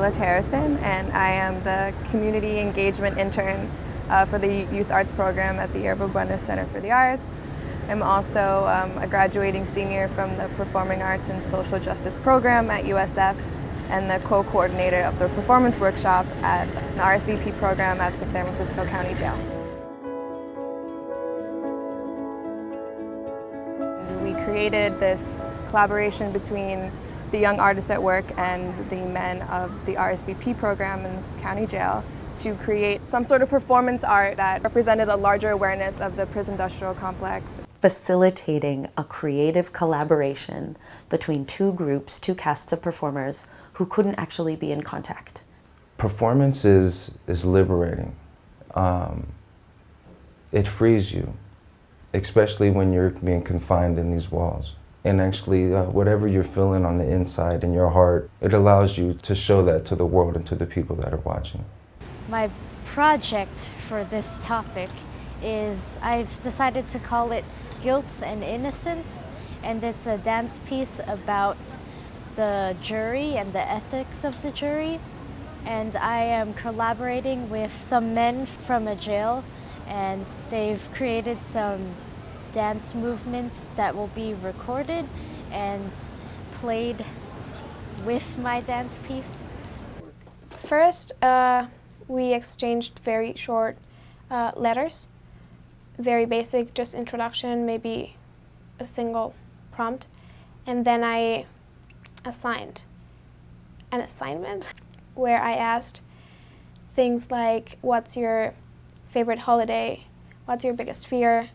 Kayla Terracin, and I am the Community Engagement Intern for the Youth Arts Program at the Yerba Buena Center for the Arts. I'm also a graduating senior from the Performing Arts and Social Justice Program at USF and the co-coordinator of the performance workshop at the RSVP program at the San Francisco County Jail. We created this collaboration between the young artists at work and the men of the RSVP program in the county jail to create some sort of performance art that represented a larger awareness of the prison industrial complex. Facilitating a creative collaboration between two groups, two casts of performers who couldn't actually be in contact. Performance is liberating. It frees you, especially when you're being confined in these walls. And actually, whatever you're feeling on the inside in your heart, it allows you to show that to the world and to the people that are watching. My project for this topic is, I've decided to call it Guilt and Innocence, and it's a dance piece about the jury and the ethics of the jury. And I am collaborating with some men from a jail, and they've created some dance movements that will be recorded and played with my dance piece. First, we exchanged very short letters, very basic, just introduction, maybe a single prompt. And then I assigned an assignment where I asked things like, what's your favorite holiday? What's your biggest fear?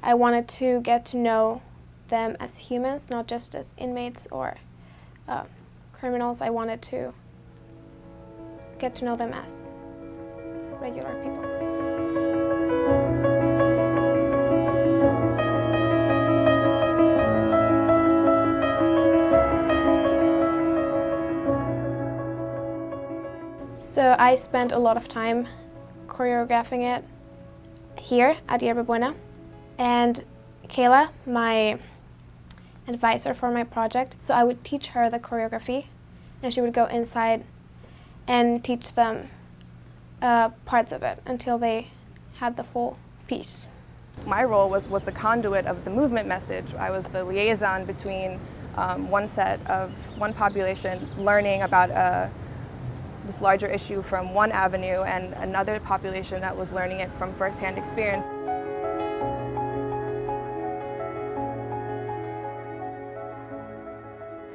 I wanted to get to know them as humans, not just as inmates or criminals. I wanted to get to know them as regular people. So I spent a lot of time choreographing it here at Yerba Buena. And Kayla, my advisor for my project, so I would teach her the choreography, and she would go inside and teach them parts of it until they had the full piece. My role was the conduit of the movement message. I was the liaison between one population learning about this larger issue from one avenue and another population that was learning it from firsthand experience.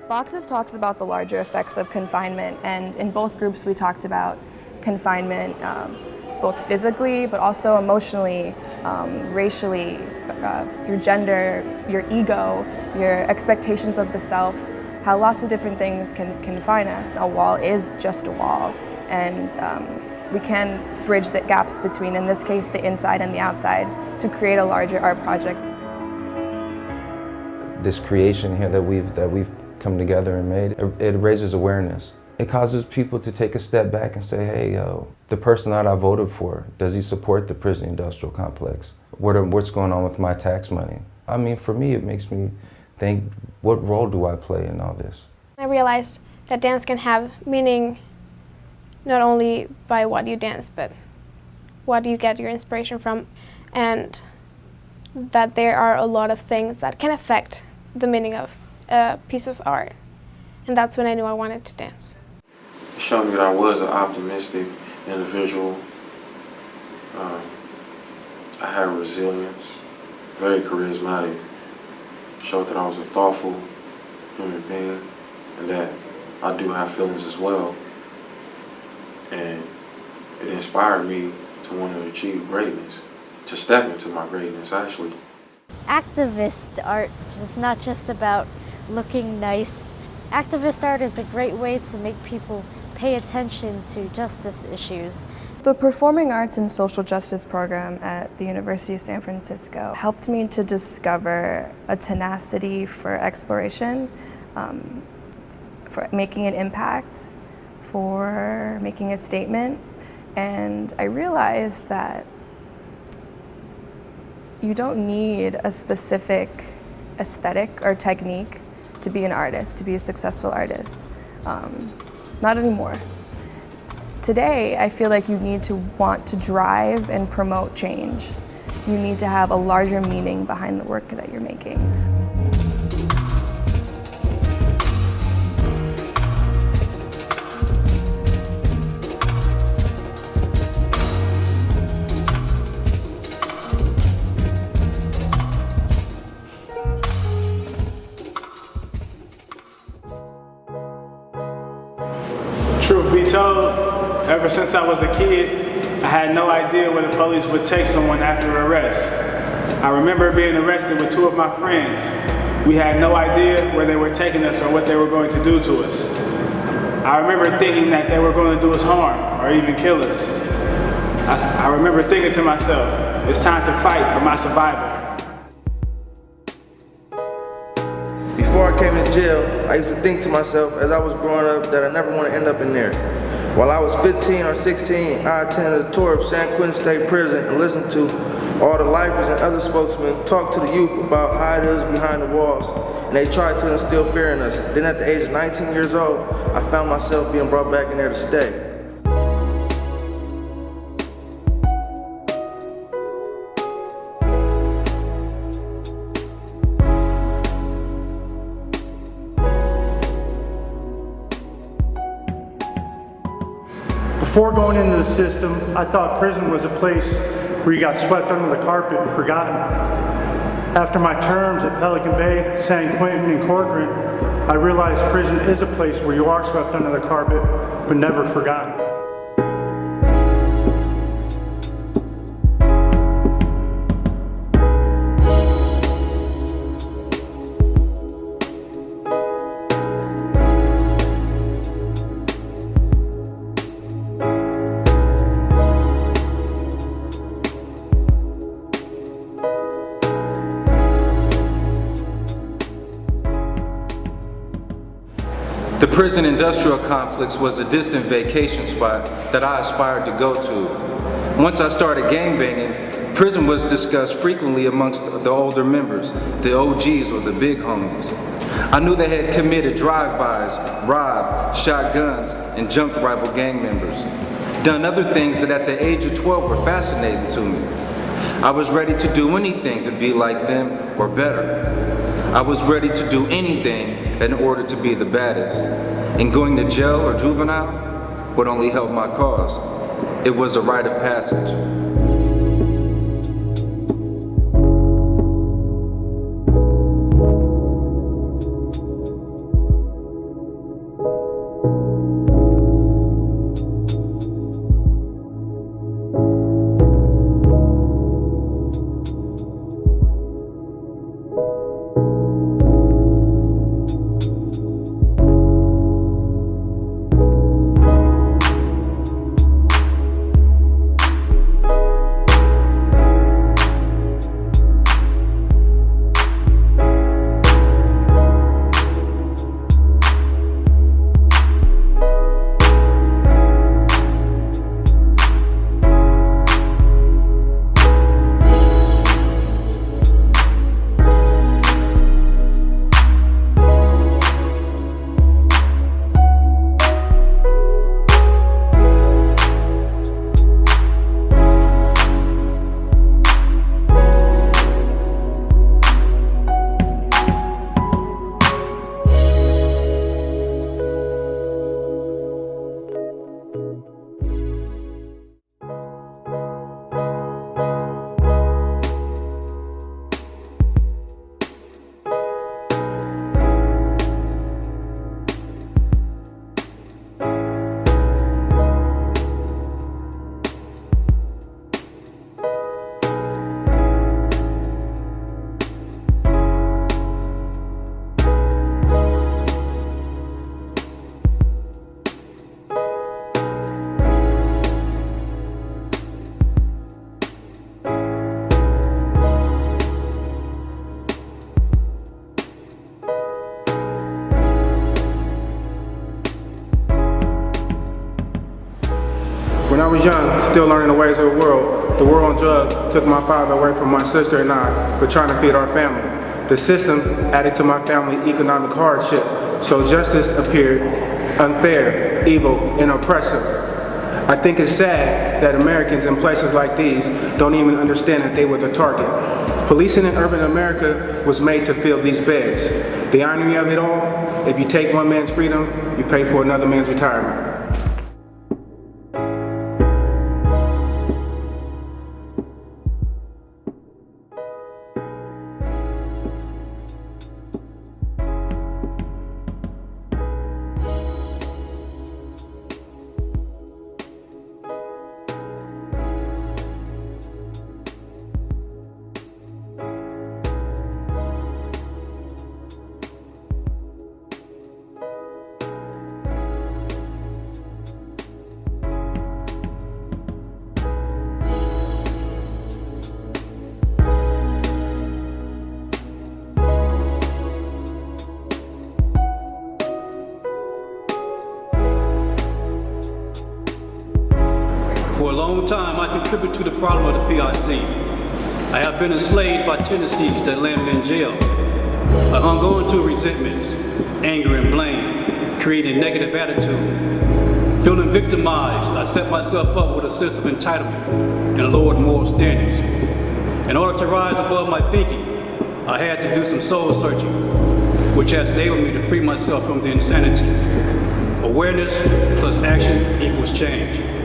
Boxes talks about the larger effects of confinement, and in both groups we talked about confinement both physically but also emotionally, racially, through gender, your ego, your expectations of the self, how lots of different things can confine us. A wall is just a wall, and we can bridge the gaps between, in this case, the inside and the outside to create a larger art project. This creation here that we've come together and made, it raises awareness. It causes people to take a step back and say, hey, the person that I voted for, does he support the prison industrial complex? What's going on with my tax money? I mean, for me, it makes me think, what role do I play in all this? I realized that dance can have meaning not only by what you dance, but what you get your inspiration from, and that there are a lot of things that can affect the meaning of a piece of art. And that's when I knew I wanted to dance. It showed me that I was an optimistic individual. I had resilience, very charismatic. It showed that I was a thoughtful human being and that I do have feelings as well. And it inspired me to want to achieve greatness, to step into my greatness, actually. Activist art is not just about looking nice. Activist art is a great way to make people pay attention to justice issues. The Performing Arts and Social Justice program at the University of San Francisco helped me to discover a tenacity for exploration, for making an impact, for making a statement. And I realized that you don't need a specific aesthetic or technique to be an artist, to be a successful artist. Not anymore. Today, I feel like you need to want to drive and promote change. You need to have a larger meaning behind the work that you're making. Truth be told, ever since I was a kid, I had no idea where the police would take someone after arrest. I remember being arrested with two of my friends. We had no idea where they were taking us or what they were going to do to us. I remember thinking that they were going to do us harm or even kill us. I remember thinking to myself, it's time to fight for my survival. Before I came to jail, I used to think to myself as I was growing up that I never want to end up in there. While I was 15 or 16, I attended a tour of San Quentin State Prison and listened to all the lifers and other spokesmen talk to the youth about how it is behind the walls, and they tried to instill fear in us. Then at the age of 19 years old, I found myself being brought back in there to stay. Before going into the system, I thought prison was a place where you got swept under the carpet and forgotten. After my terms at Pelican Bay, San Quentin, and Corcoran, I realized prison is a place where you are swept under the carpet, but never forgotten. The prison industrial complex was a distant vacation spot that I aspired to go to. Once I started gangbanging, prison was discussed frequently amongst the older members, the OGs or the big homies. I knew they had committed drive-bys, robbed, shot guns, and jumped rival gang members. Done other things that at the age of 12 were fascinating to me. I was ready to do anything to be like them or better. I was ready to do anything in order to be the baddest. And going to jail or juvenile would only help my cause. It was a rite of passage. When I was young, still learning the ways of the world on drugs took my father away from my sister and I for trying to feed our family. The system added to my family economic hardship, so justice appeared unfair, evil, and oppressive. I think it's sad that Americans in places like these don't even understand that they were the target. Policing in urban America was made to fill these beds. The irony of it all, if you take one man's freedom, you pay for another man's retirement. For a long time, I contributed to the problem of the PRC. I have been enslaved by tendencies that land me in jail. I hung on to resentments, anger and blame, creating negative attitude. Feeling victimized, I set myself up with a sense of entitlement and lowered moral standards. In order to rise above my thinking, I had to do some soul searching, which has enabled me to free myself from the insanity. Awareness plus action equals change.